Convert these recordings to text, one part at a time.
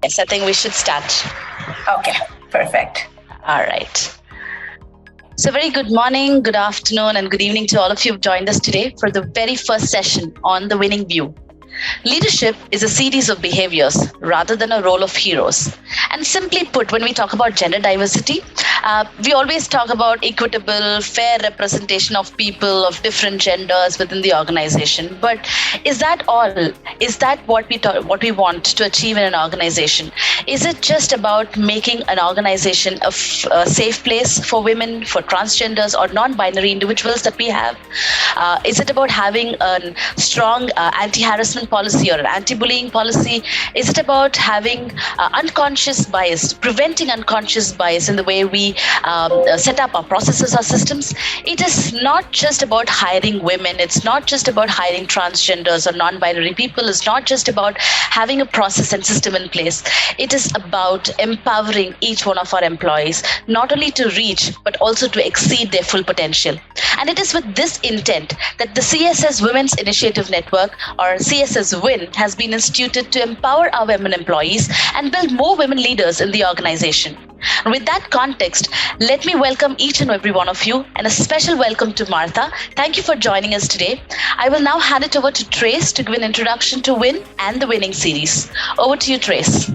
Yes, I think we should start. Okay, perfect. All right. So very good morning, good afternoon, and good evening to all of you who've joined us today for the very first session on The Winning View. Leadership is a series of behaviors rather than a role of heroes. And simply put, when we talk about gender diversity, we always talk about equitable, fair representation of people of different genders within the organization. But is that all? Is that what we want to achieve in an organization? Is it just about making an organization a safe place for women, for transgenders or non-binary individuals that we have? Is it about having a strong anti-harassment policy or an anti-bullying policy? Is it about having unconscious bias, preventing unconscious bias in the way we set up our processes, our systems? It is not just about hiring women. It's not just about hiring transgenders or non-binary people. It's not just about having a process and system in place. It is about empowering each one of our employees, not only to reach, but also to exceed their full potential. And it is with this intent that the CSS Women's Initiative Network, or CSS WIN, has been instituted to empower our women employees and build more women leaders in the organization. And with that context, let me welcome each and every one of you, and a special welcome to Martha. Thank you for joining us today. I will now hand it over to Trace to give an introduction to WIN and the winning series. Over to you, Trace.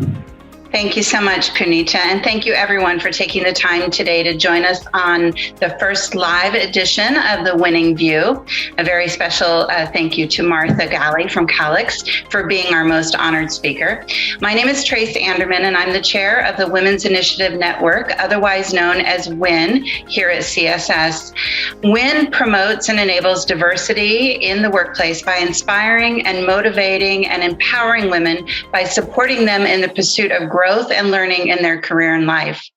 Thank you so much, Punita, and thank you everyone for taking the time today to join us on the first live edition of The Winning View. A very special thank you to Martha Galley from Calix for being our most honored speaker. My name is Trace Anderman, and I'm the chair of the Women's Initiative Network, otherwise known as WIN, here at CSS. WIN promotes and enables diversity in the workplace by inspiring and motivating and empowering women by supporting them in the pursuit of growth and learning in their career and life.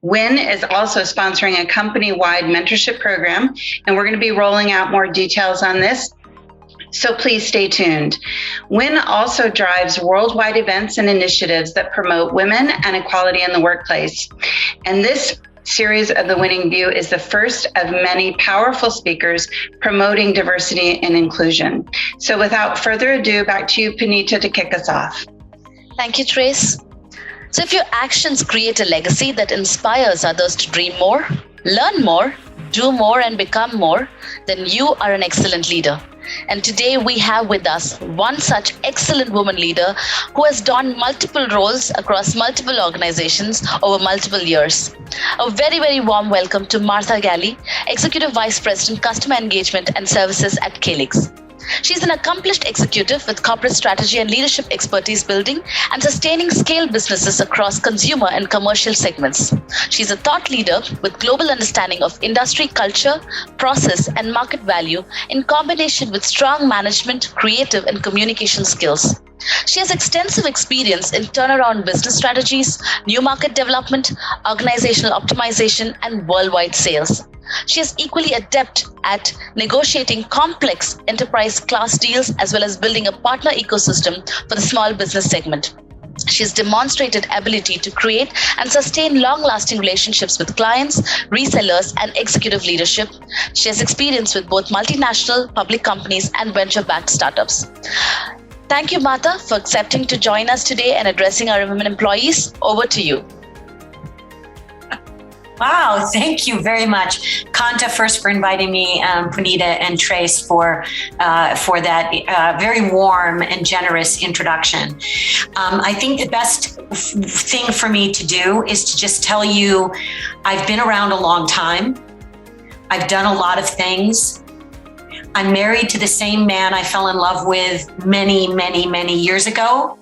WIN is also sponsoring a company-wide mentorship program, and we're going to be rolling out more details on this, so please stay tuned. WIN also drives worldwide events and initiatives that promote women and equality in the workplace. And this series of The Winning View is the first of many powerful speakers promoting diversity and inclusion. So without further ado, back to you, Punita, to kick us off. Thank you, Trace. So if your actions create a legacy that inspires others to dream more, learn more, do more, and become more, then you are an excellent leader. And today we have with us one such excellent woman leader who has done multiple roles across multiple organizations over multiple years. A very, very warm welcome to Martha Galley, Executive Vice President, Customer Engagement and Services at Calix. She's an accomplished executive with corporate strategy and leadership expertise building and sustaining scale businesses across consumer and commercial segments. She's a thought leader with global understanding of industry culture, process, and market value in combination with strong management, creative, and communication skills. She has extensive experience in turnaround business strategies, new market development, organizational optimization, and worldwide sales. She is equally adept at negotiating complex enterprise class deals as well as building a partner ecosystem for the small business segment. She has demonstrated ability to create and sustain long-lasting relationships with clients, resellers, and executive leadership. She has experience with both multinational, public companies, and venture-backed startups. Thank you, Martha, for accepting to join us today and addressing our women employees. Over to you. Wow, thank you very much, Kanta, first for inviting me, Punita and Trace for that very warm and generous introduction. I think the best thing for me to do is to just tell you I've been around a long time. I've done a lot of things. I'm married to the same man I fell in love with many, many, many years ago.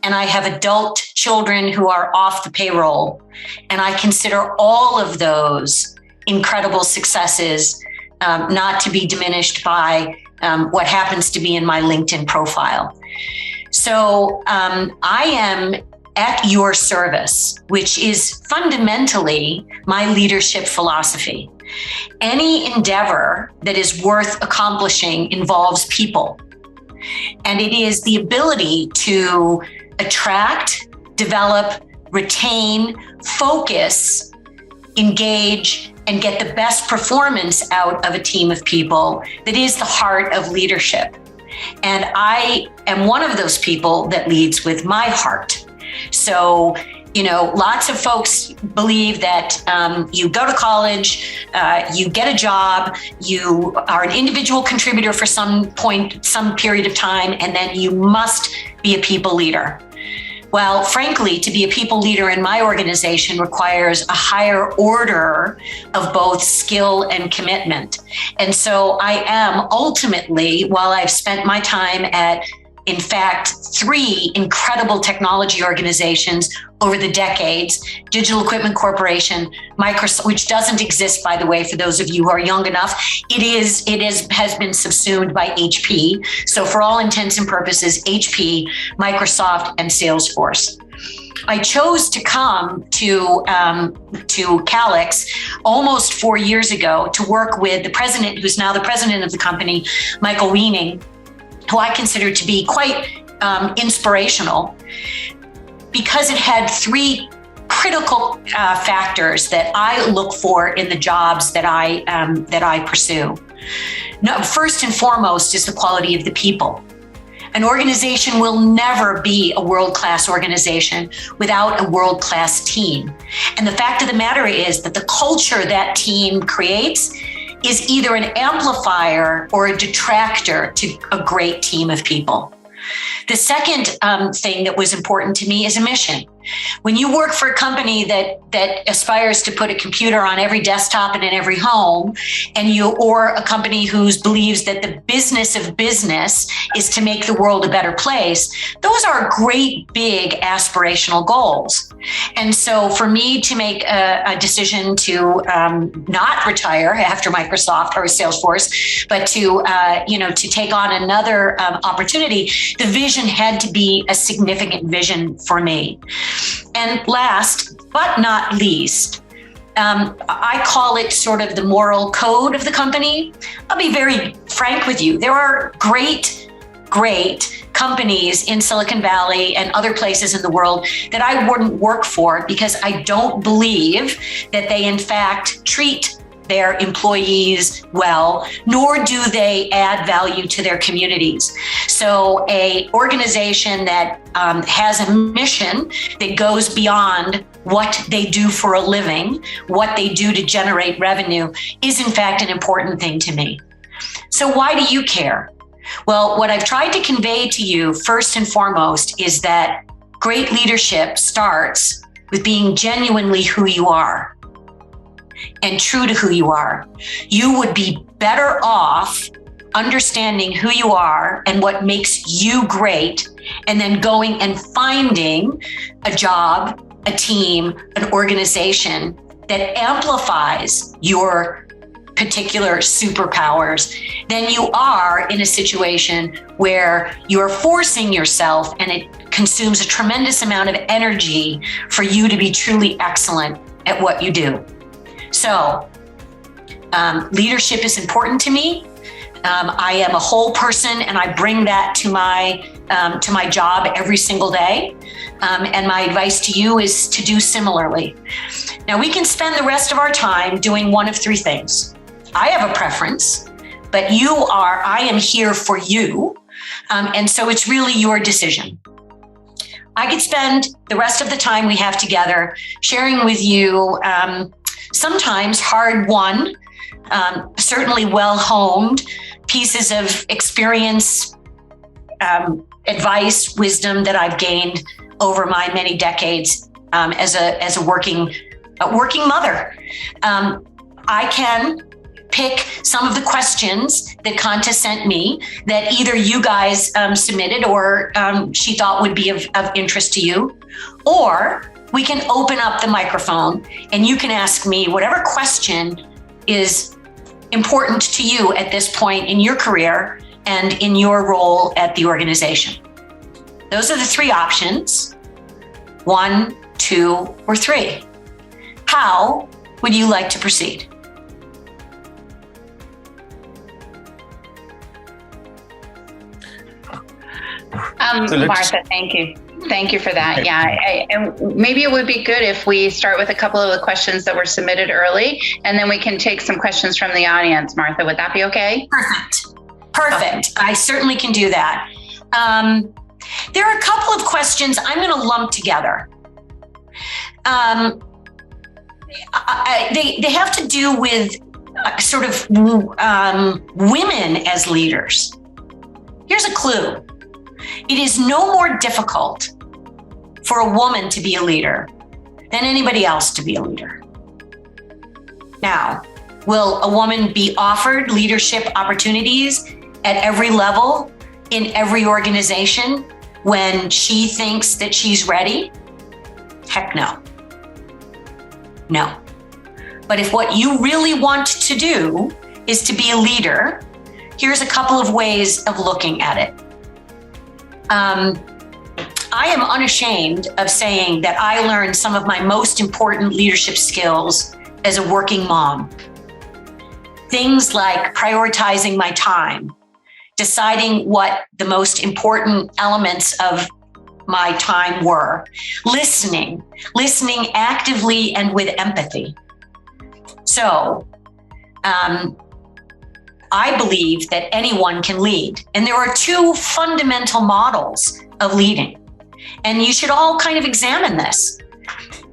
And I have adult children who are off the payroll. And I consider all of those incredible successes not to be diminished by what happens to be in my LinkedIn profile. So I am at your service, which is fundamentally my leadership philosophy. Any endeavor that is worth accomplishing involves people. And it is the ability to attract, develop, retain, focus, engage, and get the best performance out of a team of people that is the heart of leadership. And I am one of those people that leads with my heart. So, lots of folks believe that you go to college, you get a job, you are an individual contributor for some period of time, and then you must be a people leader. Well, frankly, to be a people leader in my organization requires a higher order of both skill and commitment. And so I am ultimately, while I've spent my time at, in fact, 3 incredible technology organizations over the decades, Digital Equipment Corporation, Microsoft, which doesn't exist, by the way, for those of you who are young enough, has been subsumed by HP. So for all intents and purposes, HP, Microsoft, and Salesforce. I chose to come to Calix almost 4 years ago to work with the president, who's now the president of the company, Michael Weening, who I consider to be quite inspirational, because it had 3 critical factors that I look for in the jobs that I pursue. No, first and foremost is the quality of the people. An organization will never be a world-class organization without a world-class team. And the fact of the matter is that the culture that team creates is either an amplifier or a detractor to a great team of people. The second thing that was important to me is a mission. When you work for a company that aspires to put a computer on every desktop and in every home, or a company who believes that the business of business is to make the world a better place, those are great, big aspirational goals. And so for me to make a decision to not retire after Microsoft or Salesforce, but to take on another opportunity, the vision had to be a significant vision for me. And last but not least, I call it sort of the moral code of the company. I'll be very frank with you. There are great companies in Silicon Valley and other places in the world that I wouldn't work for because I don't believe that they in fact treat their employees well, nor do they add value to their communities. So a organization that has a mission that goes beyond what they do for a living, what they do to generate revenue, is in fact an important thing to me. So why do you care? Well, what I've tried to convey to you first and foremost is that great leadership starts with being genuinely who you are and true to who you are. You would be better off understanding who you are and what makes you great, and then going and finding a job, a team, an organization that amplifies your particular superpowers than you are in a situation where you're forcing yourself and it consumes a tremendous amount of energy for you to be truly excellent at what you do. So leadership is important to me. I am a whole person, and I bring that to my job every single day. And my advice to you is to do similarly. Now, we can spend the rest of our time doing one of 3 things. I have a preference, but I am here for you. And so it's really your decision. I could spend the rest of the time we have together sharing with you sometimes hard-won, certainly well-honed pieces of experience, advice, wisdom that I've gained over my many decades as a working mother. I can pick some of the questions that Kanta sent me that either you guys submitted or she thought would be of interest to you, or we can open up the microphone and you can ask me whatever question is important to you at this point in your career and in your role at the organization. Those are the 3 options: 1, 2, or 3. How would you like to proceed? Martha, thank you. Thank you for that. Yeah, and maybe it would be good if we start with a couple of the questions that were submitted early, and then we can take some questions from the audience. Martha, would that be okay? Perfect. I certainly can do that. There are a couple of questions I'm going to lump together. They have to do with sort of women as leaders. Here's a clue. It is no more difficult for a woman to be a leader than anybody else to be a leader. Now, will a woman be offered leadership opportunities at every level in every organization when she thinks that she's ready? Heck no. No. But if what you really want to do is to be a leader, here's a couple of ways of looking at it. I am unashamed of saying that I learned some of my most important leadership skills as a working mom. Things like prioritizing my time, deciding what the most important elements of my time were, listening actively and with empathy. So, I believe that anyone can lead. And there are two fundamental models of leading. And you should all kind of examine this.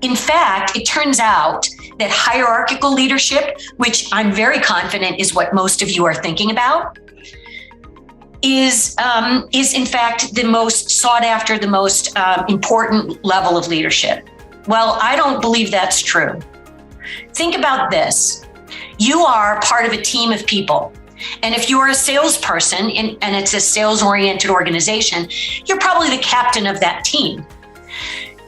In fact, it turns out that hierarchical leadership, which I'm very confident is what most of you are thinking about, is in fact the most sought after, the most important level of leadership. Well, I don't believe that's true. Think about this. You are part of a team of people. And if you're a salesperson and it's a sales-oriented organization, you're probably the captain of that team.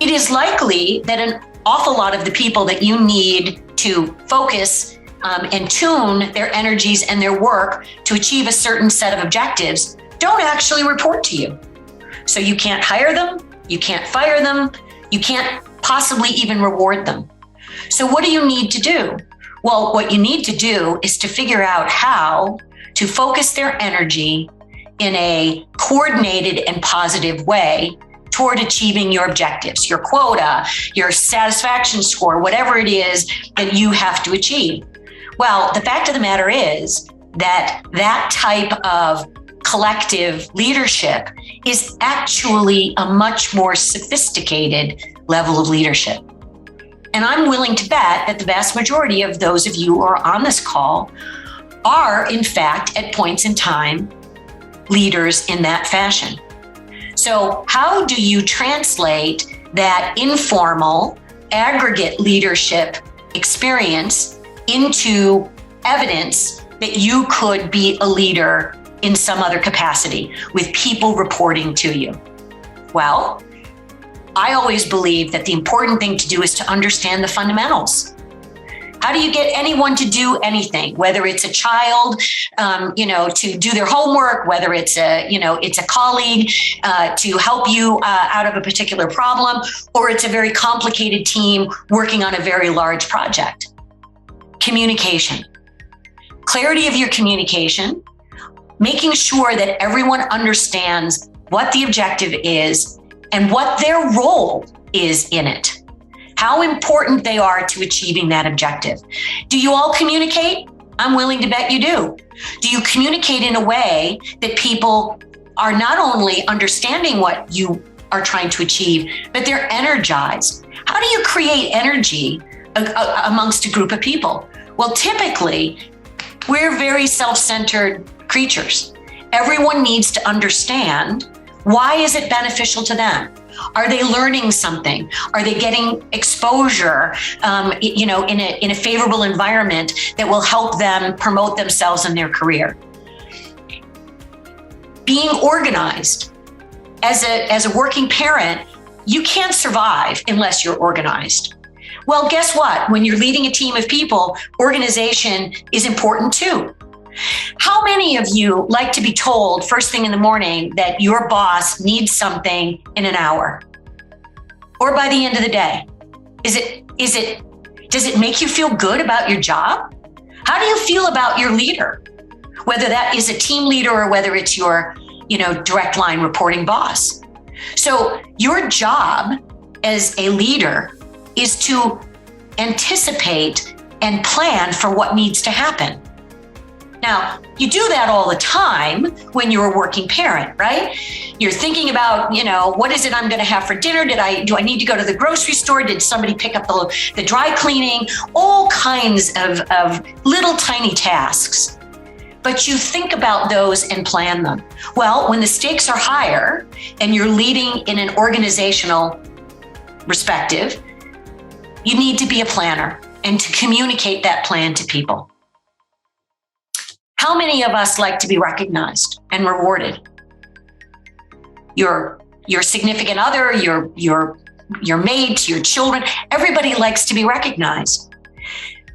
It is likely that an awful lot of the people that you need to focus and tune their energies and their work to achieve a certain set of objectives don't actually report to you. So you can't hire them, you can't fire them, you can't possibly even reward them. So what do you need to do? Well, what you need to do is to figure out how to focus their energy in a coordinated and positive way toward achieving your objectives, your quota, your satisfaction score, whatever it is that you have to achieve. Well, the fact of the matter is that that type of collective leadership is actually a much more sophisticated level of leadership. And I'm willing to bet that the vast majority of those of you who are on this call are, in fact, at points in time, leaders in that fashion. So how do you translate that informal, aggregate leadership experience into evidence that you could be a leader in some other capacity with people reporting to you? Well, I always believe that the important thing to do is to understand the fundamentals. How do you get anyone to do anything, whether it's a child, to do their homework, whether it's a colleague to help you out of a particular problem, or it's a very complicated team working on a very large project? Communication. Clarity of your communication, making sure that everyone understands what the objective is and what their role is in it. How important they are to achieving that objective. Do you all communicate? I'm willing to bet you do. Do you communicate in a way that people are not only understanding what you are trying to achieve, but they're energized? How do you create energy amongst a group of people? Well, typically, we're very self-centered creatures. Everyone needs to understand, why is it beneficial to them? Are they learning something? Are they getting exposure, in a favorable environment that will help them promote themselves in their career? Being organized. As a working parent, you can't survive unless you're organized. Well, guess what? When you're leading a team of people, organization is important too. How many of you like to be told first thing in the morning that your boss needs something in an hour or by the end of the day? Does it make you feel good about your job? How do you feel about your leader? Whether that is a team leader or whether it's your, direct line reporting boss. So your job as a leader is to anticipate and plan for what needs to happen. Now, you do that all the time when you're a working parent, right? You're thinking about, what is it I'm going to have for dinner? Do I need to go to the grocery store? Did somebody pick up the dry cleaning? All kinds of little tiny tasks. But you think about those and plan them. Well, when the stakes are higher and you're leading in an organizational perspective, you need to be a planner and to communicate that plan to people. How many of us like to be recognized and rewarded? Your significant other, your mates, your children, everybody likes to be recognized.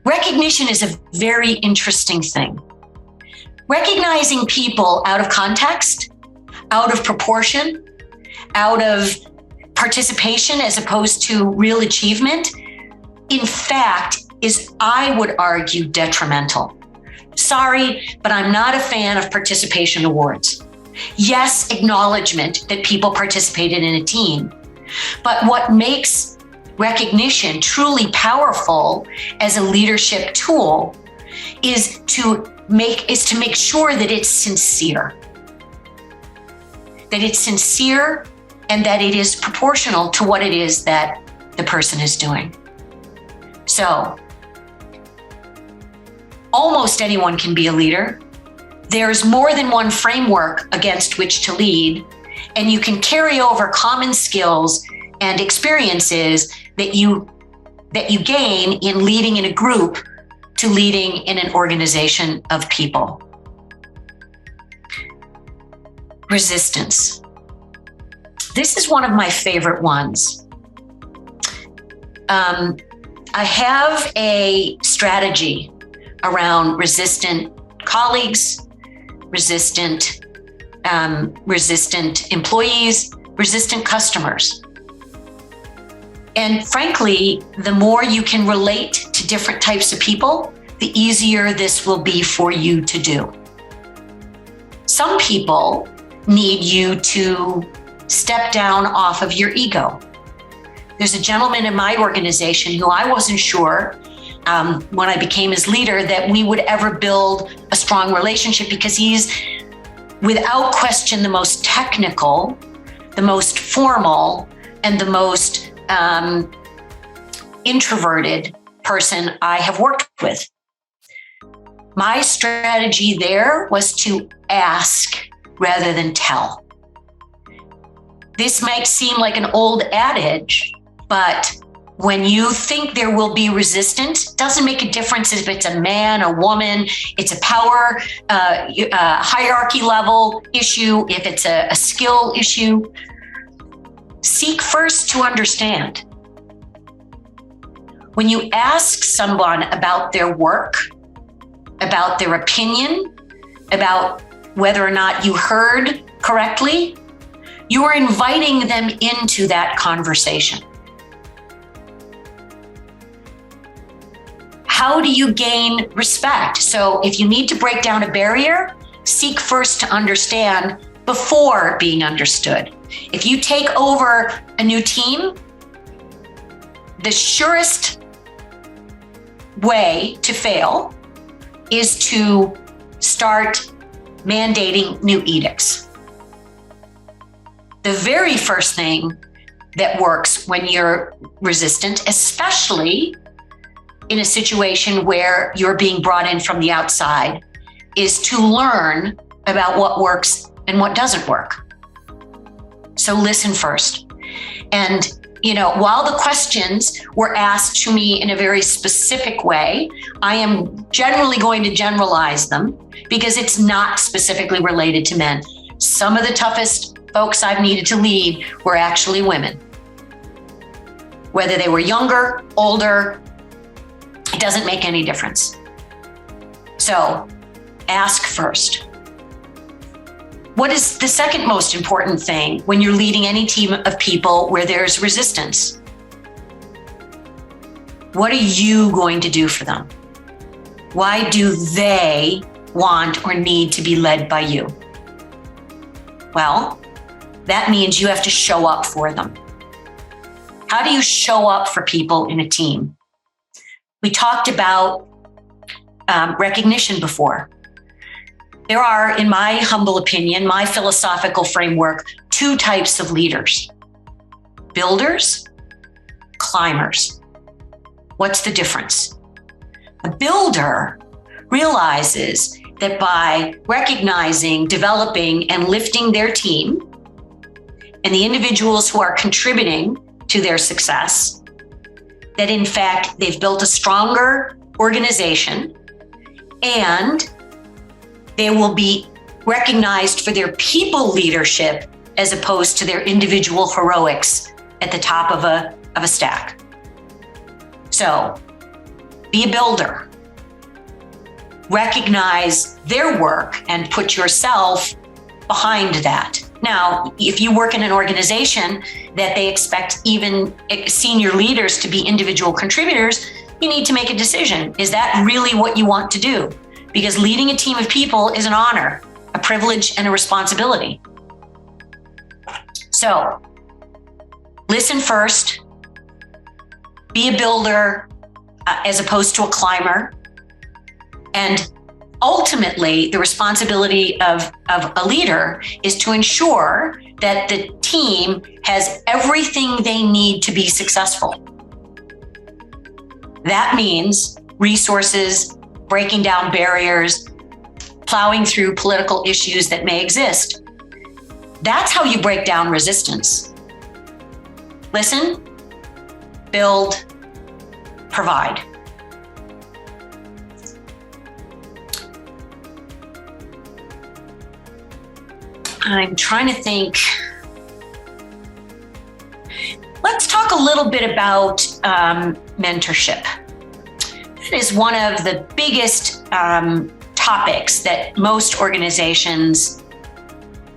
Recognition is a very interesting thing. Recognizing people out of context, out of proportion, out of participation as opposed to real achievement, in fact, is, I would argue, detrimental. Sorry, but I'm not a fan of participation awards. Yes, acknowledgement that people participated in a team, but what makes recognition truly powerful as a leadership tool is to make sure that it's sincere. That it's sincere and that it is proportional to what it is that the person is doing. So, almost anyone can be a leader. There's more than one framework against which to lead, and you can carry over common skills and experiences that you gain in leading in a group to leading in an organization of people. Resistance. This is one of my favorite ones. I have a strategy around resistant colleagues, resistant employees, resistant customers. And frankly, the more you can relate to different types of people, the easier this will be for you to do. Some people need you to step down off of your ego. There's a gentleman in my organization who I wasn't sure when I became his leader that we would ever build a strong relationship, because he's without question the most technical, the most formal, and the most introverted person I have worked with. My strategy there was to ask rather than tell. This might seem like an old adage, but when you think there will be resistance, it doesn't make a difference if it's a man, a woman, it's a power hierarchy level issue, if it's a skill issue. Seek first to understand. When you ask someone about their work, about their opinion, about whether or not you heard correctly, you are inviting them into that conversation. How do you gain respect? So if you need to break down a barrier, seek first to understand before being understood. If you take over a new team, the surest way to fail is to start mandating new edicts. The very first thing that works when you're resistant, especially in a situation where you're being brought in from the outside, is to learn about what works and what doesn't work. So listen first. And, while the questions were asked to me in a very specific way, I am generally going to generalize them because it's not specifically related to men. Some of the toughest folks I've needed to lead were actually women. Whether they were younger, older, it doesn't make any difference. So ask first. What is the second most important thing when you're leading any team of people where there's resistance? What are you going to do for them? Why do they want or need to be led by you? Well, that means you have to show up for them. How do you show up for people in a team? We talked about recognition before. There are, in my humble opinion, my philosophical framework, two types of leaders: builders, climbers. What's the difference? A builder realizes that by recognizing, developing, and lifting their team and the individuals who are contributing to their success, that in fact, they've built a stronger organization and they will be recognized for their people leadership as opposed to their individual heroics at the top of a stack. So be a builder. Recognize their work and put yourself behind that. Now, if you work in an organization that they expect even senior leaders to be individual contributors, you need to make a decision. Is that really what you want to do? Because leading a team of people is an honor, a privilege, and a responsibility. So, listen first, be a builder as opposed to a climber. And ultimately, the responsibility of a leader is to ensure that the team has everything they need to be successful. That means resources, breaking down barriers, plowing through political issues that may exist. That's how you break down resistance. Listen, build, provide. I'm trying to think. Let's talk a little bit about mentorship. It is one of the biggest topics that most organizations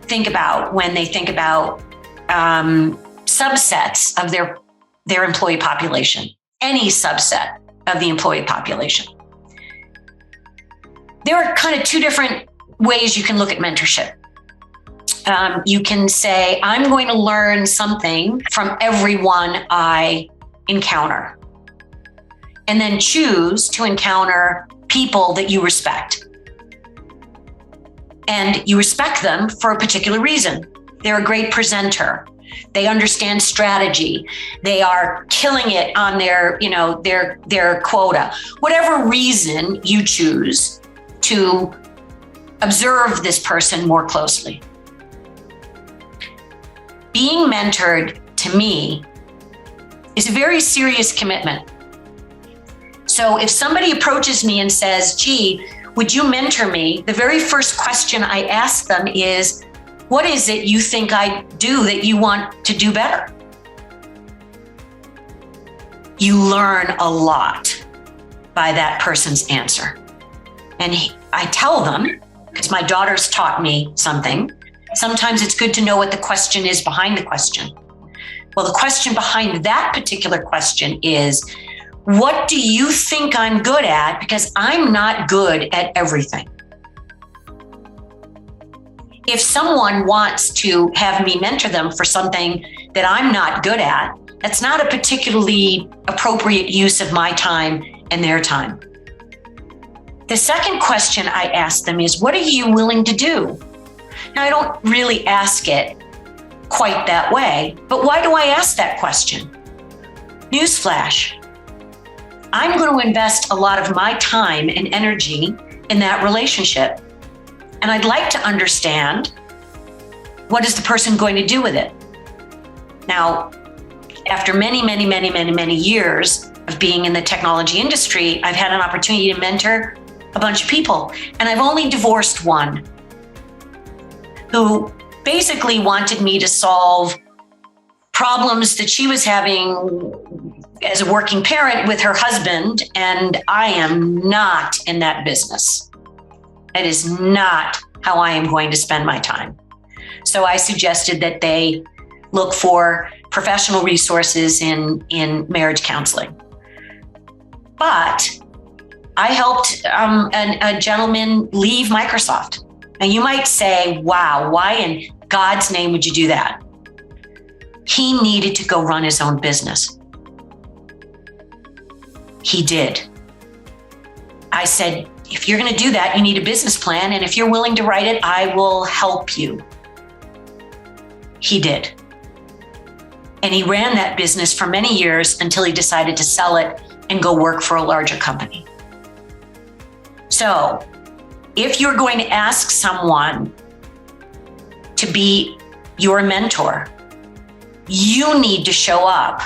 think about when they think about subsets of their employee population, any subset of the employee population. There are kind of two different ways you can look at mentorship. You can say, I'm going to learn something from everyone I encounter, and then choose to encounter people that you respect. And you respect them for a particular reason. They're a great presenter. They understand strategy. They are killing it on their quota. Whatever reason you choose to observe this person more closely. Being mentored, to me, is a very serious commitment. So if somebody approaches me and says, gee, would you mentor me? The very first question I ask them is, what is it you think I do that you want to do better? You learn a lot by that person's answer. And I tell them, because my daughter's taught me something, sometimes it's good to know what the question is behind the question. Well, the question behind that particular question is, what do you think I'm good at? Because I'm not good at everything. If someone wants to have me mentor them for something that I'm not good at, that's not a particularly appropriate use of my time and their time. The second question I ask them is, what are you willing to do? Now, I don't really ask it quite that way, but why do I ask that question? Newsflash. I'm going to invest a lot of my time and energy in that relationship. And I'd like to understand, what is the person going to do with it? Now, after many years of being in the technology industry, I've had an opportunity to mentor a bunch of people. And I've only divorced one who basically wanted me to solve problems that she was having as a working parent with her husband, and I am not in that business. That is not how I am going to spend my time. So I suggested that they look for professional resources in marriage counseling. But I helped a gentleman leave Microsoft. And you might say, wow, why in God's name would you do that? He needed to go run his own business. He did. I said, if you're going to do that, you need a business plan. And if you're willing to write it, I will help you. He did. And he ran that business for many years until he decided to sell it and go work for a larger company. So if you're going to ask someone to be your mentor, you need to show up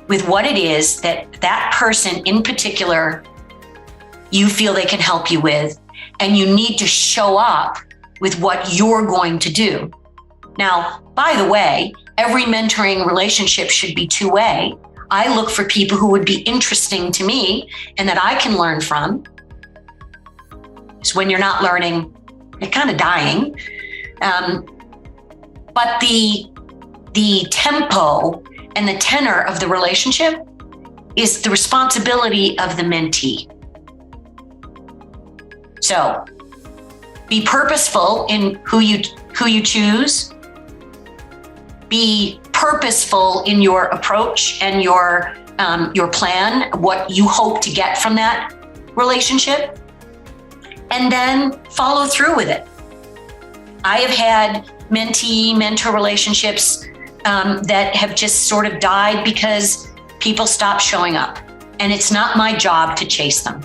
with what it is that that person in particular you feel they can help you with, and you need to show up with what you're going to do. Now, by the way, every mentoring relationship should be two-way. I look for people who would be interesting to me and that I can learn from. So when you're not learning, you're kind of dying. But the tempo and the tenor of the relationship is the responsibility of the mentee. So be purposeful in who you choose. Be purposeful in your approach and your plan, what you hope to get from that relationship, and then follow through with it. I have had mentee-mentor relationships that have just sort of died because people stopped showing up, and it's not my job to chase them.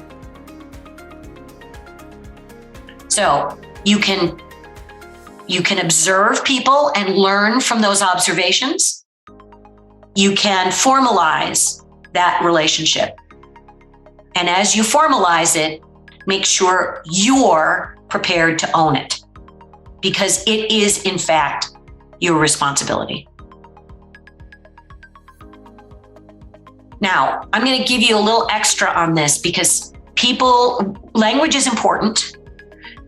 So you can observe people and learn from those observations. You can formalize that relationship. And as you formalize it, make sure you're prepared to own it, because it is, in fact, your responsibility. Now, I'm going to give you a little extra on this because language is important.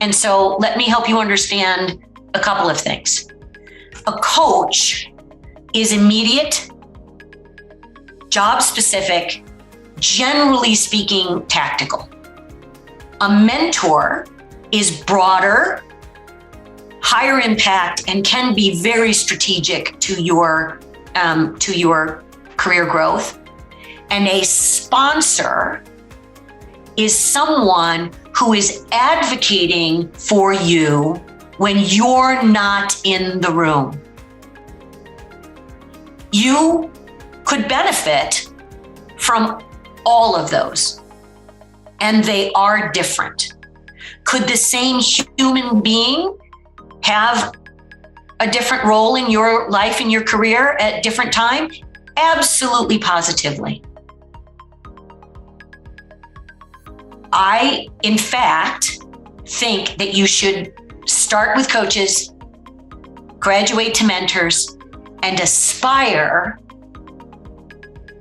And so let me help you understand a couple of things. A coach is immediate, job specific, generally speaking, tactical. A mentor is broader, higher impact, and can be very strategic to your career growth. And a sponsor is someone who is advocating for you when you're not in the room. You could benefit from all of those, and they are different. Could the same human being have a different role in your life, in your career at different time? Absolutely, positively. I, in fact, think that you should start with coaches, graduate to mentors, and aspire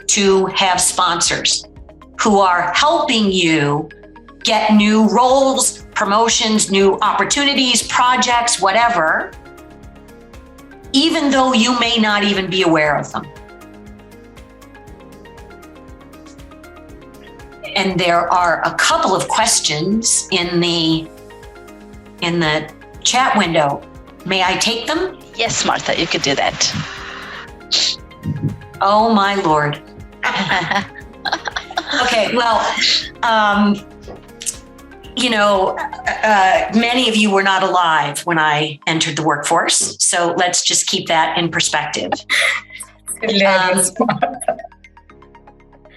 to have sponsors who are helping you get new roles, promotions, new opportunities, projects, whatever, even though you may not even be aware of them. And there are a couple of questions in the chat window. May I take them? Yes, Martha, you could do that. Oh my Lord. Okay, well, many of you were not alive when I entered the workforce, so let's just keep that in perspective.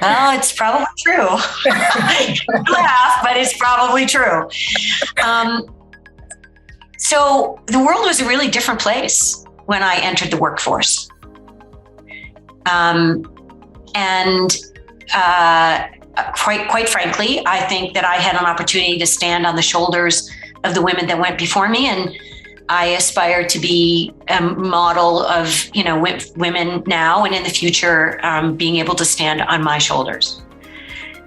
Well, it's probably true. Laugh, but it's probably true. So the world was a really different place when I entered the workforce. Quite frankly, I think that I had an opportunity to stand on the shoulders of the women that went before me, and I aspire to be a model of, women now and in the future, being able to stand on my shoulders.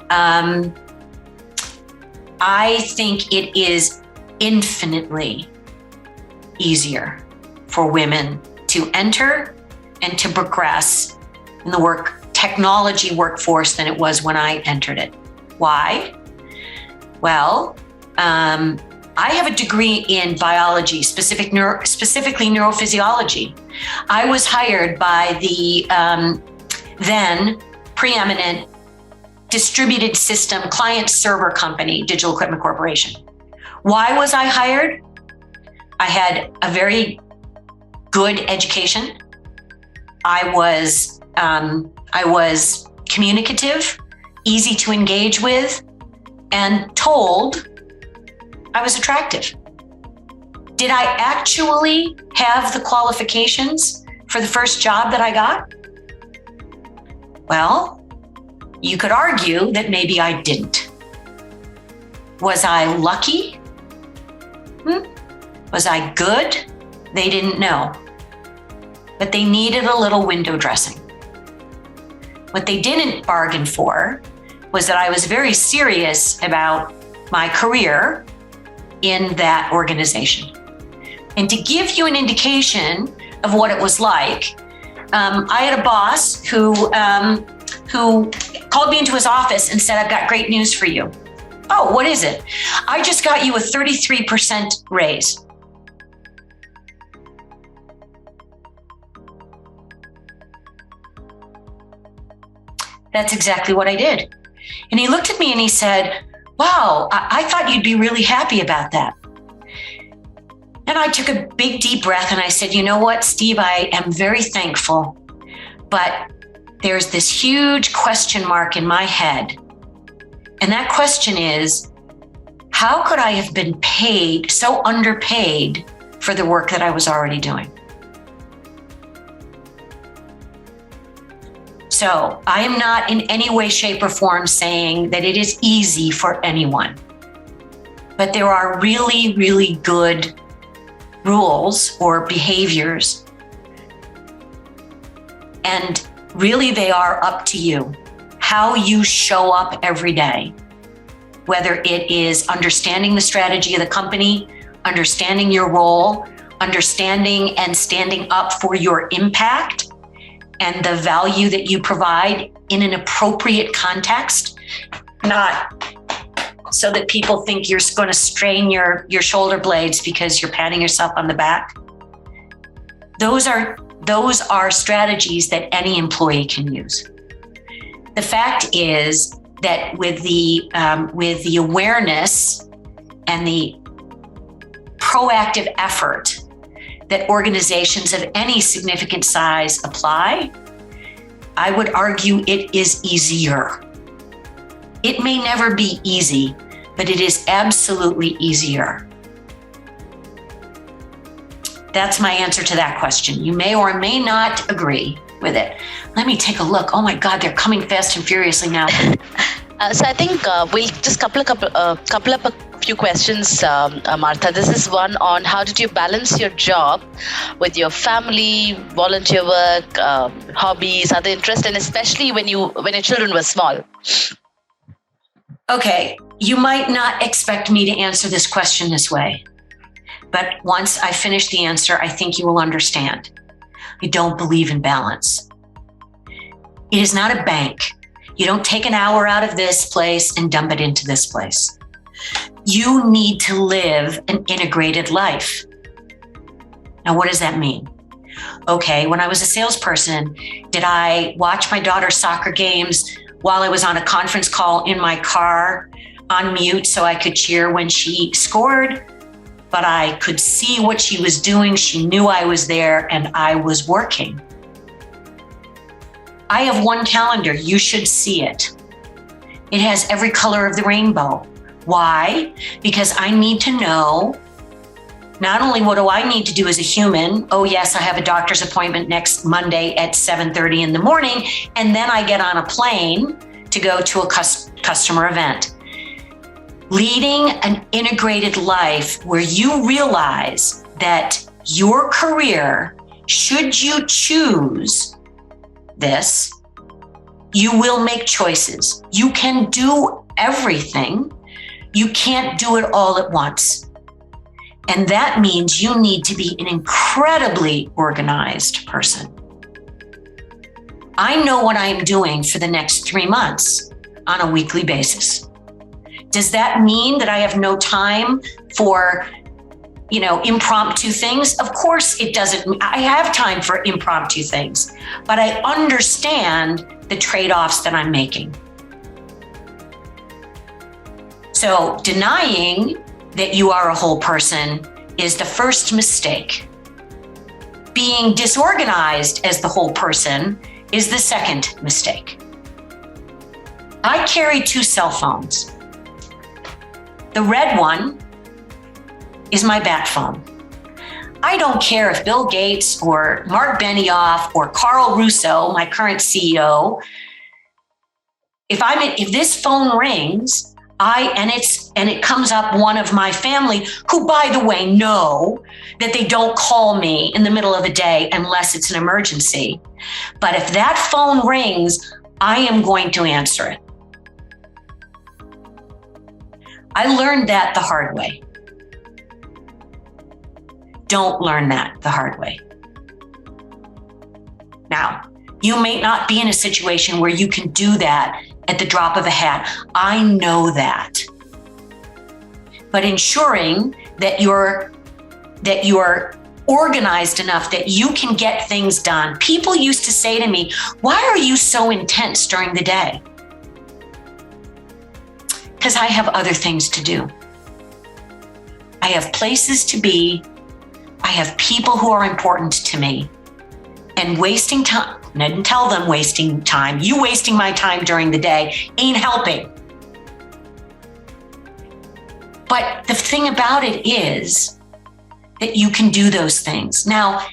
I think it is infinitely easier for women to enter and to progress in the technology workforce than it was when I entered it. Why? Well, I have a degree in biology, specifically neurophysiology. I was hired by the then preeminent distributed system client server company, Digital Equipment Corporation. Why was I hired? I had a very good education. I was communicative, easy to engage with, and told I was attractive. Did I actually have the qualifications for the first job that I got? Well, you could argue that maybe I didn't. Was I lucky? Was I good? They didn't know. But they needed a little window dressing. What they didn't bargain for was that I was very serious about my career in that organization. And to give you an indication of what it was like, I had a boss who called me into his office and said, "I've got great news for you." "Oh, what is it?" "I just got you a 33% raise." That's exactly what I did. And he looked at me and he said, "Wow, I thought you'd be really happy about that." And I took a big deep breath and I said, "You know what, Steve, I am very thankful, but there's this huge question mark in my head. And that question is, how could I have been paid, so underpaid for the work that I was already doing?" So I am not in any way, shape, or form saying that it is easy for anyone. But there are really, really good rules or behaviors. And really, they are up to you. How you show up every day, whether it is understanding the strategy of the company, understanding your role, understanding and standing up for your impact and the value that you provide in an appropriate context, not so that people think you're going to strain your shoulder blades because you're patting yourself on the back. Those are strategies that any employee can use. The fact is that with the awareness and the proactive effort that organizations of any significant size apply, I would argue it is easier. It may never be easy, but it is absolutely easier. That's my answer to that question. You may or may not agree with it. Let me take a look. Oh my God, they're coming fast and furiously now. So I think we'll just couple up a few questions, Martha. This is one on how did you balance your job with your family, volunteer work, hobbies, other interests, and especially when your children were small. Okay, you might not expect me to answer this question this way, but once I finish the answer, I think you will understand. I don't believe in balance. It is not a bank. You don't take an hour out of this place and dump it into this place. You need to live an integrated life. Now, what does that mean? Okay, when I was a salesperson, did I watch my daughter's soccer games while I was on a conference call in my car on mute so I could cheer when she scored? But I could see what she was doing. She knew I was there and I was working. I have one calendar. You should see it. It has every color of the rainbow. Why? Because I need to know not only what do I need to do as a human. Oh yes, I have a doctor's appointment next Monday at 7:30 in the morning. And then I get on a plane to go to a customer event. Leading an integrated life where you realize that your career, should you choose this, you will make choices. You can do everything. You can't do it all at once. And that means you need to be an incredibly organized person. I know what I am doing for the next 3 months on a weekly basis. Does that mean that I have no time for, impromptu things? Of course it doesn't. I have time for impromptu things, but I understand the trade-offs that I'm making. So denying that you are a whole person is the first mistake. Being disorganized as the whole person is the second mistake. I carry 2 cell phones. The red one is my bat phone. I don't care if Bill Gates or Mark Benioff or Carl Russo, my current CEO, if this phone rings, and it comes up one of my family, who, by the way, know that they don't call me in the middle of the day unless it's an emergency. But if that phone rings, I am going to answer it. I learned that the hard way. Don't learn that the hard way. Now, you may not be in a situation where you can do that at the drop of a hat. I know that. But ensuring that you're organized enough that you can get things done. People used to say to me, "Why are you so intense during the day?" Because I have other things to do. I have places to be. I have people who are important to me. And wasting time, and I didn't tell them wasting time, you wasting my time during the day ain't helping. But the thing about it is that you can do those things. Now,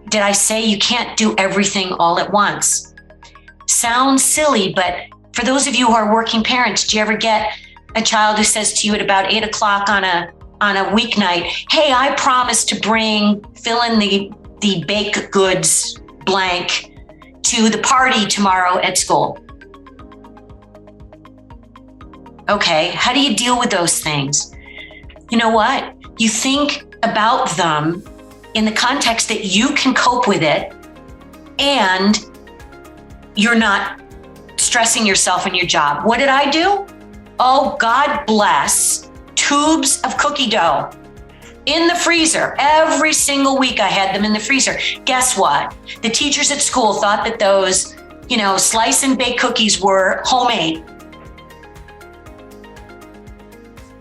did I say you can't do everything all at once? Sounds silly, but for those of you who are working parents, do you ever get a child who says to you at about 8 o'clock on a weeknight, "Hey, I promised to fill in the baked goods blank to the party tomorrow at school"? Okay, how do you deal with those things? You know what? You think about them in the context that you can cope with it and you're not stressing yourself in your job. What did I do? Oh, God bless, tubes of cookie dough in the freezer. Every single week I had them in the freezer. Guess what? The teachers at school thought that those, slice and bake cookies were homemade.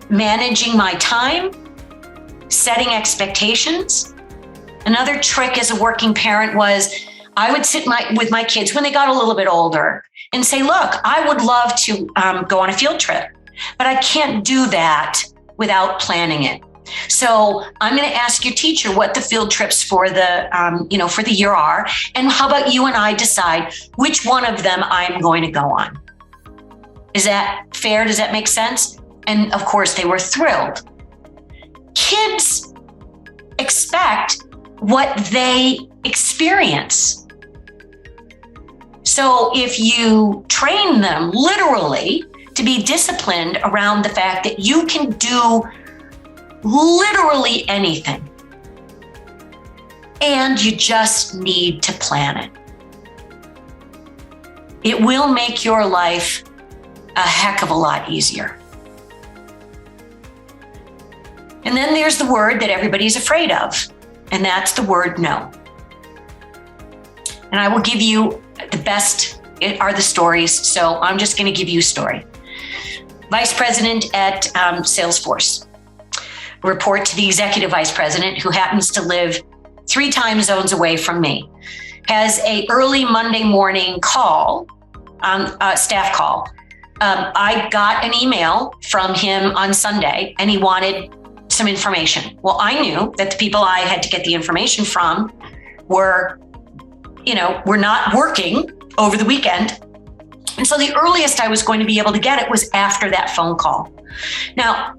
Managing my time, setting expectations. Another trick as a working parent was I would sit with my kids when they got a little bit older and say, "Look, I would love to go on a field trip, but I can't do that without planning it. So I'm going to ask your teacher what the field trips for the year are. And how about you and I decide which one of them I'm going to go on?" Is that fair? Does that make sense? And of course they were thrilled. Kids expect what they experience. So if you train them literally to be disciplined around the fact that you can do literally anything, and you just need to plan it, it will make your life a heck of a lot easier. And then there's the word that everybody's afraid of, and that's the word no. And I will give you the best are the stories, so I'm just going to give you a story. Vice president at Salesforce. Report to the executive vice president, who happens to live 3 time zones away from me, has a early Monday morning call, staff call. I got an email from him on Sunday and he wanted some information. Well, I knew that the people I had to get the information from were not working over the weekend. And so the earliest I was going to be able to get it was after that phone call. Now,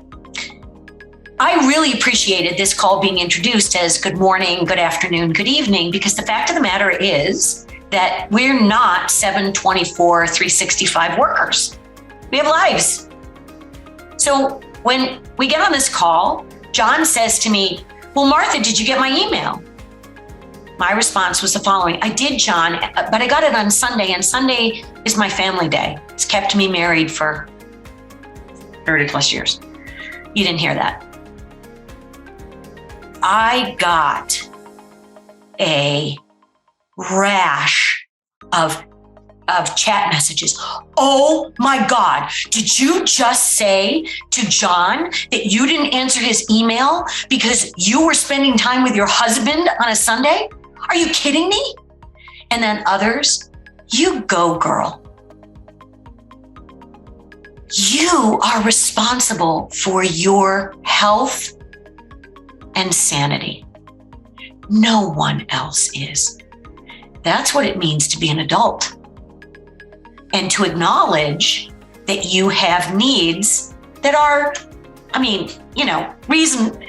I really appreciated this call being introduced as good morning, good afternoon, good evening, because the fact of the matter is that we're not 724, 365 workers. We have lives. So when we get on this call, John says to me, "Well, Martha, did you get my email?" My response was the following: "I did, John, but I got it on Sunday, and Sunday is my family day. It's kept me married for 30 plus years." You didn't hear that. I got a rash of of chat messages. Oh my God, did you just say to John that you didn't answer his email because you were spending time with your husband on a Sunday? Are you kidding me? And then others, you go, girl. You are responsible for your health and sanity. No one else is. That's what it means to be an adult. And to acknowledge that you have needs that are, reason.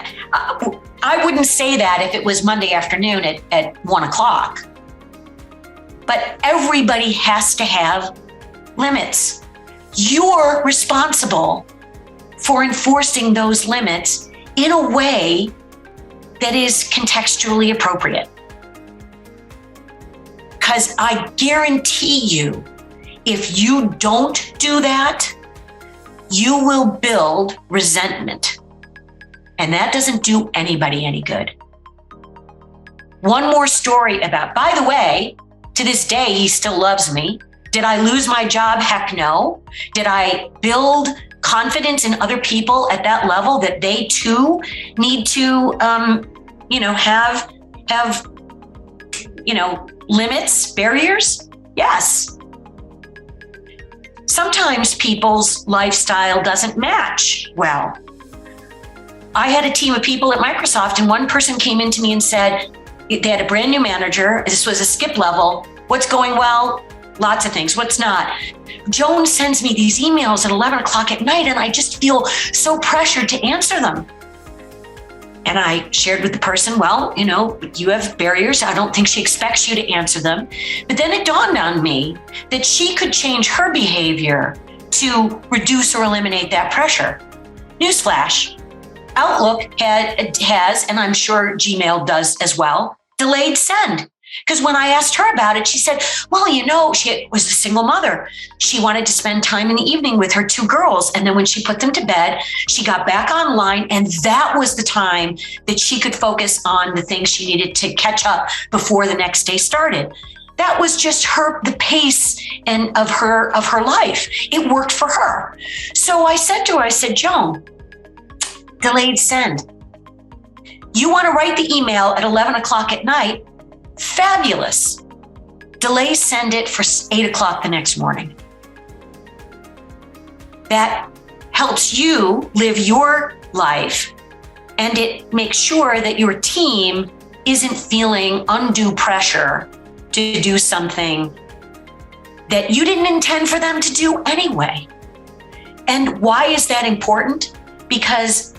I wouldn't say that if it was Monday afternoon at 1 o'clock. But everybody has to have limits. You're responsible for enforcing those limits in a way that is contextually appropriate. Because I guarantee you, if you don't do that, you will build resentment. And that doesn't do anybody any good. One more story by the way, to this day, he still loves me. Did I lose my job? Heck no. Did I build confidence in other people at that level that they too need to, have limits, barriers? Yes. Sometimes people's lifestyle doesn't match well. I had a team of people at Microsoft, and one person came into me and said, they had a brand new manager. This was a skip level. What's going well? Lots of things. What's not? Joan sends me these emails at 11 o'clock at night, and I just feel so pressured to answer them. And I shared with the person, well, you have barriers. I don't think she expects you to answer them. But then it dawned on me that she could change her behavior to reduce or eliminate that pressure. Newsflash, Outlook has, and I'm sure Gmail does as well, delayed send. Because when I asked her about it, she said, well, she was a single mother. She wanted to spend time in the evening with her 2 girls. And then when she put them to bed, she got back online. And that was the time that she could focus on the things she needed to catch up before the next day started. That was just the pace of her life. It worked for her. So I said to her, Joan, delayed send. You want to write the email at 11 o'clock at night? Fabulous. Delay send it for 8 o'clock the next morning. That helps you live your life, and it makes sure that your team isn't feeling undue pressure to do something that you didn't intend for them to do anyway. And why is that important? Because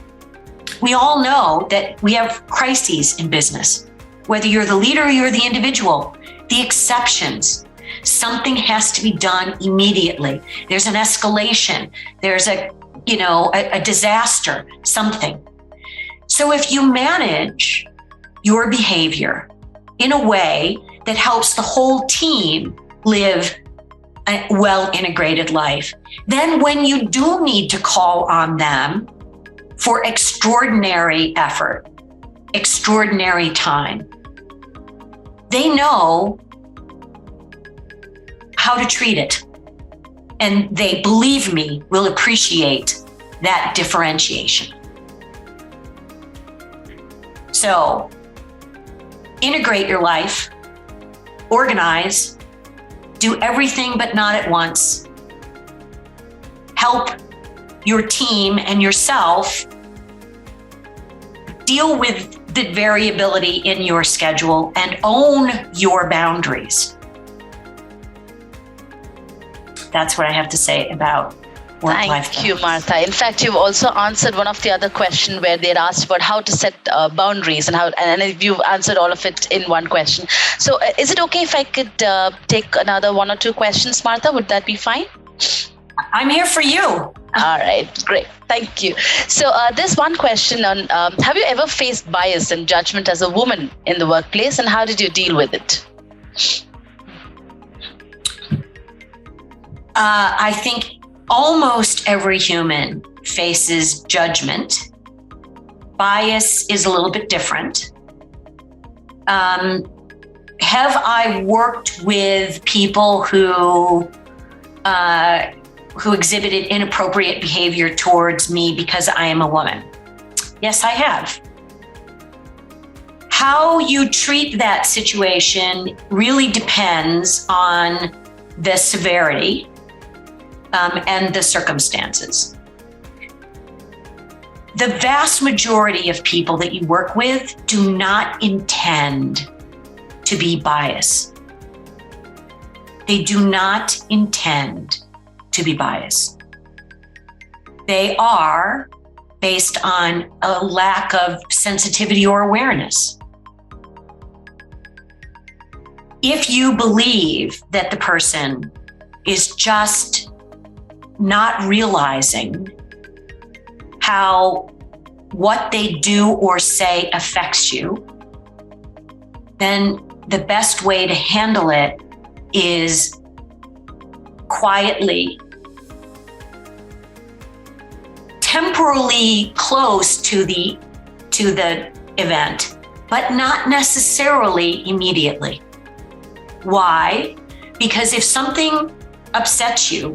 we all know that we have crises in business. Whether you're the leader or you're the individual, the exceptions, something has to be done immediately. There's an escalation. There's a disaster, something. So if you manage your behavior in a way that helps the whole team live a well-integrated life, then when you do need to call on them for extraordinary effort, extraordinary time, they know how to treat it. And they, believe me, will appreciate that differentiation. So integrate your life, organize, do everything but not at once. Help your team and yourself deal with the variability in your schedule and own your boundaries. That's what I have to say about work-life balance. Thank you, Martha. In fact, you've also answered one of the other questions where they had asked about how to set boundaries and you've answered all of it in one question. So is it okay if I could take another 1 or 2 questions, Martha? Would that be fine? I'm here for you. All right, great. Thank you. So there's one question on, have you ever faced bias and judgment as a woman in the workplace, and how did you deal with it? I think almost every human faces judgment. Bias is a little bit different. have I worked with people who exhibited inappropriate behavior towards me because I am a woman? Yes, I have. How you treat that situation really depends on the severity and the circumstances. The vast majority of people that you work with do not intend to be biased. They do not intend to be biased. They are based on a lack of sensitivity or awareness. If you believe that the person is just not realizing how what they do or say affects you, then the best way to handle it is quietly, temporally close to the event, but not necessarily immediately. Why? Because if something upsets you,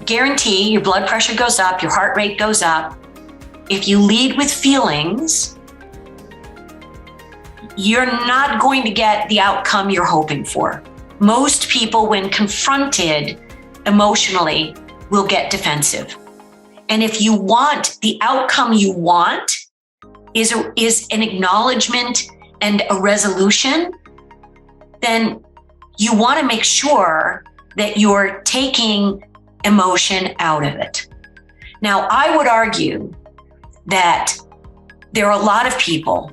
guarantee your blood pressure goes up, your heart rate goes up. If you lead with feelings, you're not going to get the outcome you're hoping for. Most people, when confronted emotionally, will get defensive. And if you want the outcome you want is an acknowledgement and a resolution, then you want to make sure that you're taking emotion out of it. Now, I would argue that there are a lot of people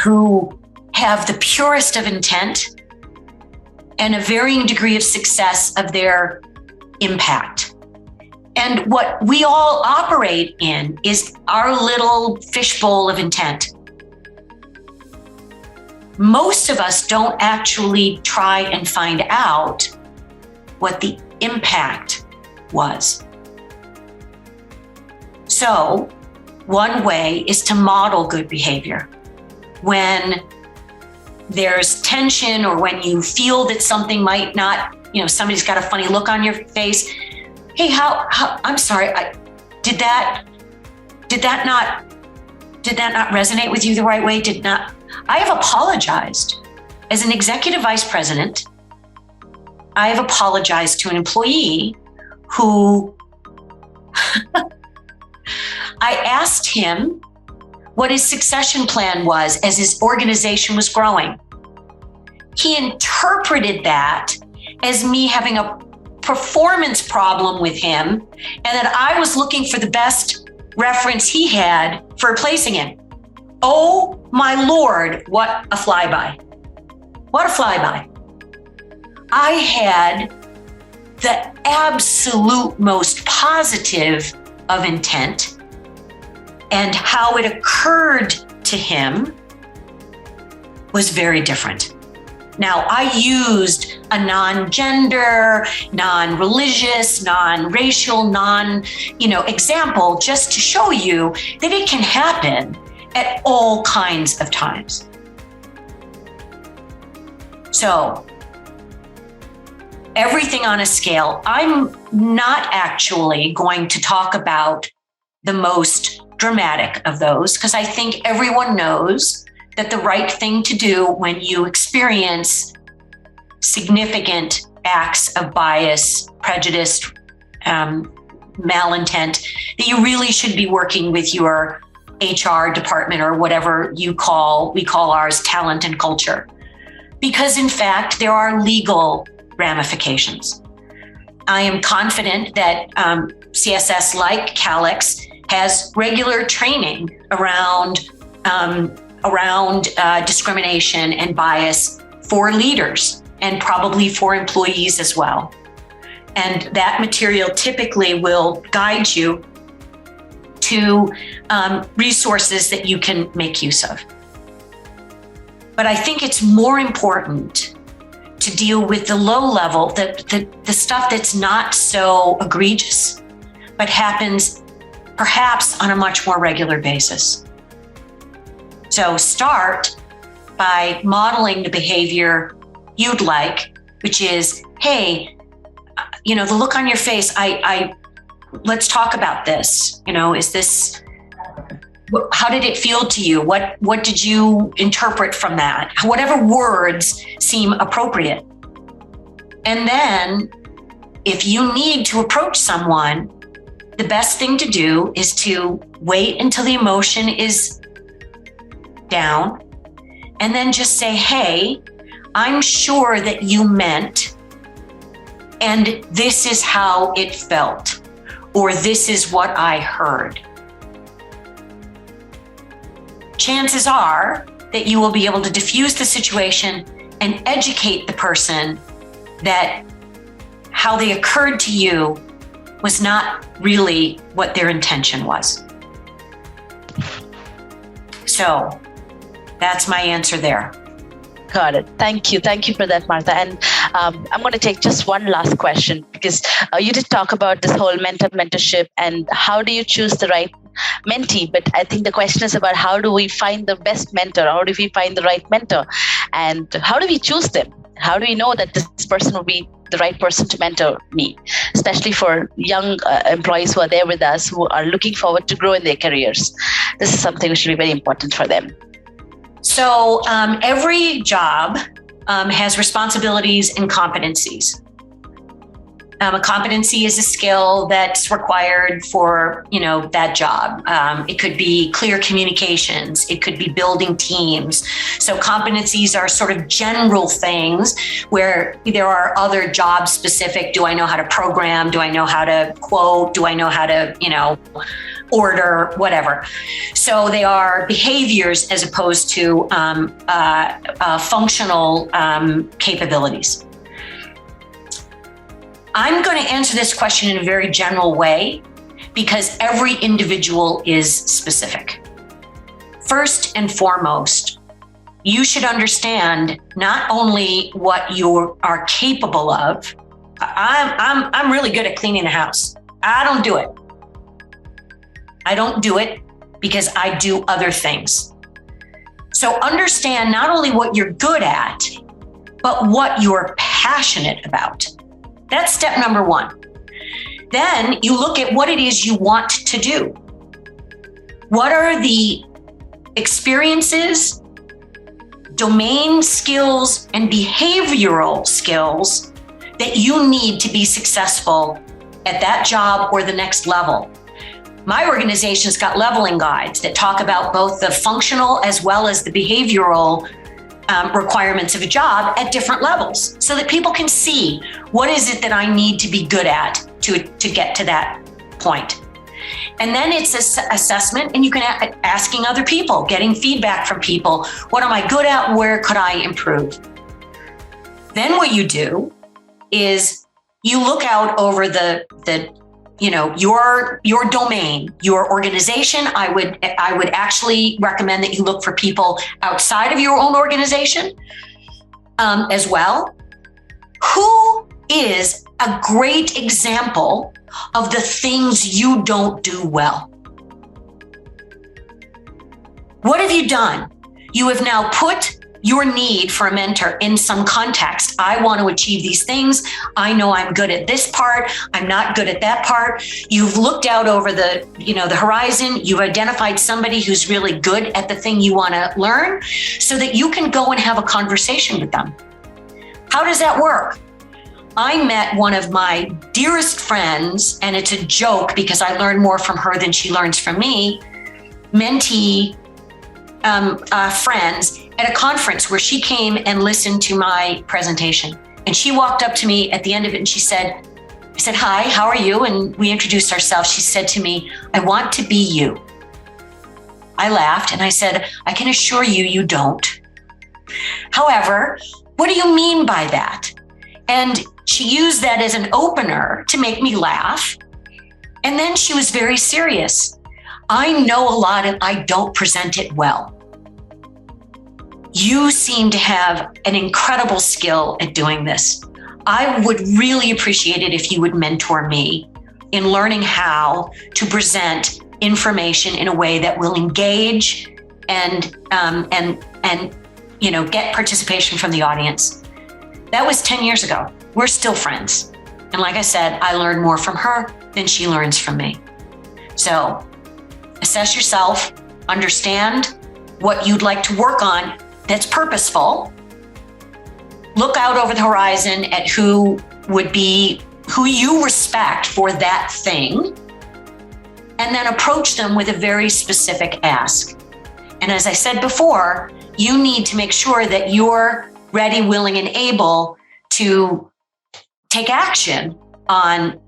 who have the purest of intent and a varying degree of success of their impact. And what we all operate in is our little fishbowl of intent. Most of us don't actually try and find out what the impact was. So, one way is to model good behavior. When there's tension or when you feel that something might not, somebody's got a funny look on your face. Hey, how I'm sorry, did that not resonate with you the right way? I have apologized. As an executive vice president, I have apologized to an employee who I asked him what his succession plan was as his organization was growing. He interpreted that as me having a performance problem with him and that I was looking for the best reference he had for replacing him. Oh my Lord, what a flyby. What a flyby. I had the absolute most positive of intent, and how it occurred to him was very different. Now, I used a non-gender, non-religious, non-racial, example just to show you that it can happen at all kinds of times. So, everything on a scale. I'm not actually going to talk about the most dramatic of those, because I think everyone knows that the right thing to do when you experience significant acts of bias, prejudice, malintent, that you really should be working with your HR department or whatever we call ours talent and culture. Because in fact, there are legal ramifications. I am confident that CSS, like Calix, has regular training around discrimination and bias for leaders and probably for employees as well. And that material typically will guide you to resources that you can make use of. But I think it's more important to deal with the low level, the stuff that's not so egregious, but happens perhaps on a much more regular basis. So start by modeling the behavior you'd like, which is, hey, the look on your face, let's talk about this. How did it feel to you? What did you interpret from that? Whatever words seem appropriate. And then if you need to approach someone, the best thing to do is to wait until the emotion is down and then just say, hey, I'm sure that you meant, and this is how it felt, or this is what I heard. Chances are that you will be able to diffuse the situation and educate the person that how they occurred to you was not really what their intention was. So that's my answer there. Got it. Thank you. Thank you for that, Martha. And I'm going to take just one last question, because you did talk about this whole mentorship and how do you choose the right mentee? But I think the question is about how do we find the best mentor? How do we find the right mentor? And how do we choose them? How do we know that this person will be the right person to mentor me, especially for young employees who are there with us, who are looking forward to grow in their careers? This is something which will be very important for them. So every job has responsibilities and competencies. A competency is a skill that's required for, that job. It could be clear communications. It could be building teams. So competencies are sort of general things where there are other job specific. Do I know how to program? Do I know how to quote? Do I know how to, order, whatever. So they are behaviors as opposed to functional capabilities. I'm going to answer this question in a very general way because every individual is specific. First and foremost, you should understand not only what you are capable of. I'm really good at cleaning the house. I don't do it. I don't do it because I do other things. So understand not only what you're good at, but what you're passionate about. That's step number one. Then you look at what it is you want to do. What are the experiences, domain skills, and behavioral skills that you need to be successful at that job or the next level? My organization's got leveling guides that talk about both the functional as well as the behavioral requirements of a job at different levels so that people can see what is it that I need to be good at to get to that point. And then it's assessment, and you can asking other people, getting feedback from people. What am I good at? Where could I improve? Then what you do is you look out over your domain, your organization. I would actually recommend that you look for people outside of your own organization as well. Who is a great example of the things you don't do well? What have you done? You have now put your need for a mentor in some context. I want to achieve these things. I know I'm good at this part. I'm not good at that part. You've looked out over the horizon. You've identified somebody who's really good at the thing you want to learn so that you can go and have a conversation with them. How does that work? I met one of my dearest friends, and it's a joke because I learn more from her than she learns from me, mentee friends at a conference where she came and listened to my presentation. And she walked up to me at the end of it and I said, hi, how are you? And we introduced ourselves. She said to me, I want to be you. I laughed and I said, I can assure you, you don't. However, what do you mean by that? And she used that as an opener to make me laugh. And then she was very serious. I know a lot and I don't present it well. You seem to have an incredible skill at doing this. I would really appreciate it if you would mentor me in learning how to present information in a way that will engage and get participation from the audience. That was 10 years ago. We're still friends. And like I said, I learn more from her than she learns from me. So assess yourself, understand what you'd like to work on that's purposeful. Look out over the horizon at who you respect for that thing, and then approach them with a very specific ask. And as I said before, you need to make sure that you're ready, willing, and able to take action on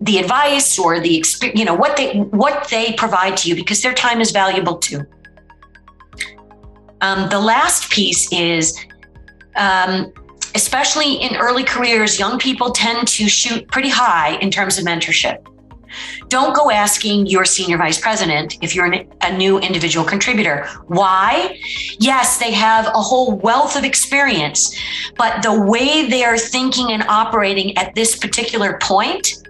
the advice or the experience, what they provide to you, because their time is valuable too. The last piece is, especially in early careers, young people tend to shoot pretty high in terms of mentorship. Don't go asking your senior vice president if you're a new individual contributor. Why? Yes, they have a whole wealth of experience, but the way they are thinking and operating at this particular point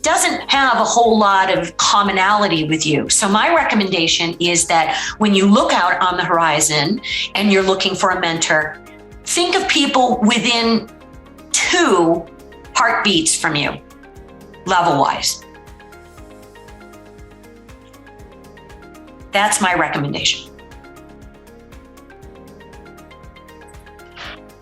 doesn't have a whole lot of commonality with you. So my recommendation is that when you look out on the horizon and you're looking for a mentor, think of people within 2 heartbeats from you, level-wise. That's my recommendation.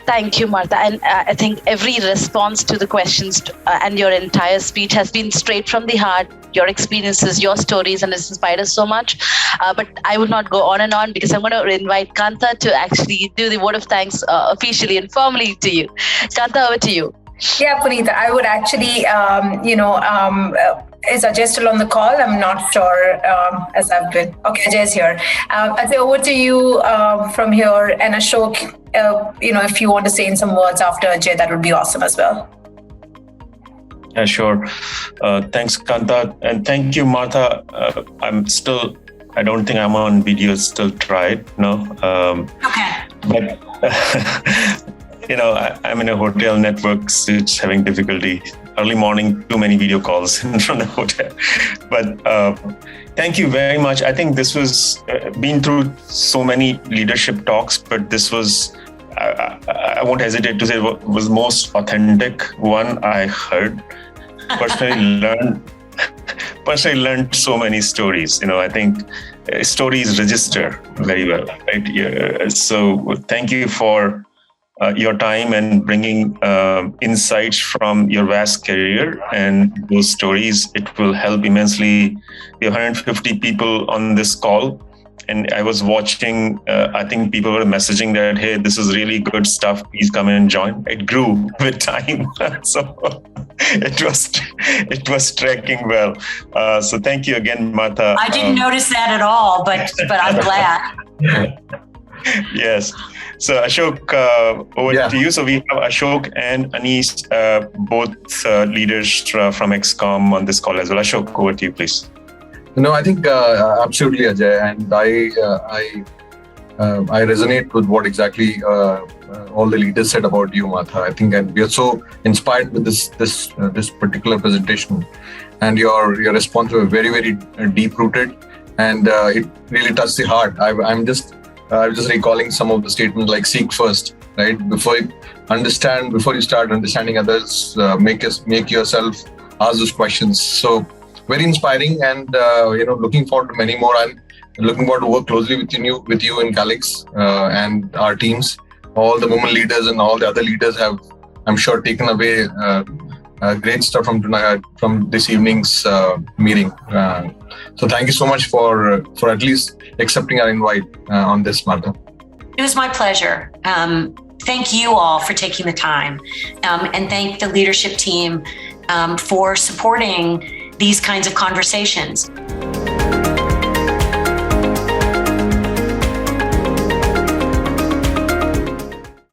Thank you, Martha. And I think every response to the questions and your entire speech has been straight from the heart. Your experiences, your stories, and it's inspired us so much. But I would not go on and on because I'm going to invite Kanta to actually do the word of thanks officially and formally to you. Kanta, over to you. Yeah, Puneeta, I would actually, is Ajay still on the call? I'm not sure, as I've been. Okay, Ajay's here. I'll say over to you from here, and Ashok, if you want to say in some words after Ajay, that would be awesome as well. Yeah, sure. Thanks, Kanta. And thank you, Martha. I don't think I'm on video, still tried, no? Okay. But, I'm in a hotel network, so it's having difficulty. Early morning, too many video calls from the hotel. But thank you very much. I think this was, been through so many leadership talks, but this was, I won't hesitate to say, was most authentic one I heard. Personally learned so many stories. I think stories register very well, right? Yeah. So thank you for your time and bringing insights from your vast career and those stories. It will help immensely the 150 people on this call. And I was watching, I think people were messaging that, hey, this is really good stuff. Please come in and join. It grew with time. So it was tracking well. So thank you again, Martha. I didn't notice that at all, but I'm glad. Yes. So Ashok, over to you. So we have Ashok and Anis, both leaders from XCOM on this call as well. Ashok, over to you, please. No, I think absolutely, Ajay, and I resonate with what exactly all the leaders said about you, Martha. I think, and we are so inspired with this particular presentation, and your response was very, very deep rooted, and it really touched the heart. I'm just recalling some of the statements like seek first, right? Before you start understanding others, make yourself ask those questions. So very inspiring, and looking forward to many more. I'm looking forward to work closely with you in Calix and our teams. All the women leaders and all the other leaders have, I'm sure, taken away great stuff from this evening's meeting. So thank you so much for at least accepting our invite on this, Martha. It was my pleasure. Thank you all for taking the time, and thank the leadership team for supporting these kinds of conversations.